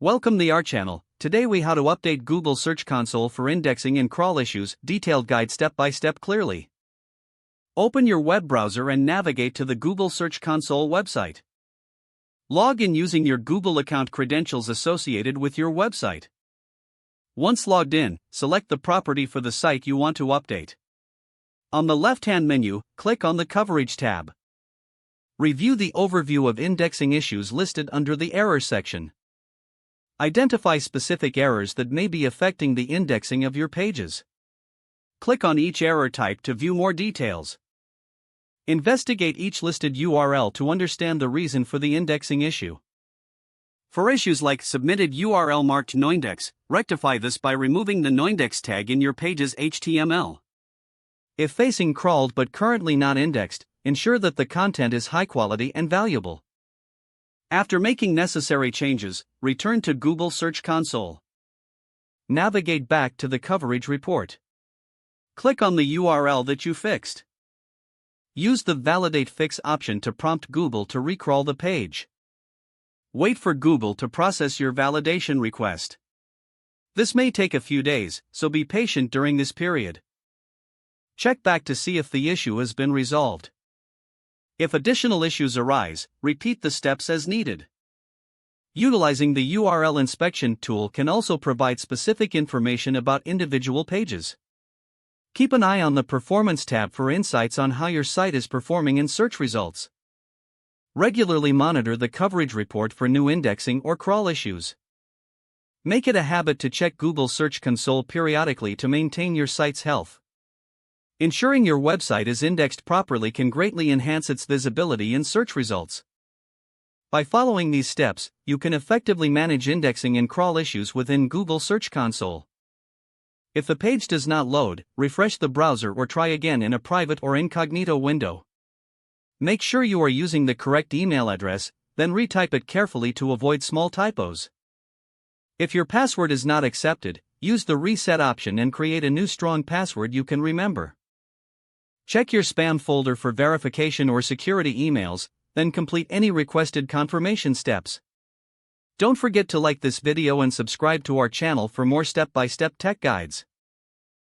Welcome to our channel. Today we how to update Google Search Console for indexing and crawl issues, detailed guide step by step clearly. Open your web browser and navigate to the Google Search Console website. Log in using your Google account credentials associated with your website. Once logged in, select the property for the site you want to update. On the left-hand menu, click on the Coverage tab. Review the overview of indexing issues listed under the Errors section. Identify specific errors that may be affecting the indexing of your pages. Click on each error type to view more details. Investigate each listed URL to understand the reason for the indexing issue. For issues like submitted URL marked noindex, rectify this by removing the noindex tag in your page's HTML. If facing crawled but currently not indexed, ensure that the content is high quality and valuable. After making necessary changes, return to Google Search Console. Navigate back to the coverage report. Click on the URL that you fixed. Use the Validate Fix option to prompt Google to recrawl the page. Wait for Google to process your validation request. This may take a few days, so be patient during this period. Check back to see if the issue has been resolved. If additional issues arise, repeat the steps as needed. Utilizing the URL inspection tool can also provide specific information about individual pages. Keep an eye on the Performance tab for insights on how your site is performing in search results. Regularly monitor the coverage report for new indexing or crawl issues. Make it a habit to check Google Search Console periodically to maintain your site's health. Ensuring your website is indexed properly can greatly enhance its visibility in search results. By following these steps, you can effectively manage indexing and crawl issues within Google Search Console. If the page does not load, refresh the browser or try again in a private or incognito window. Make sure you are using the correct email address, then retype it carefully to avoid small typos. If your password is not accepted, use the reset option and create a new strong password you can remember. Check your spam folder for verification or security emails, then complete any requested confirmation steps. Don't forget to like this video and subscribe to our channel for more step-by-step tech guides.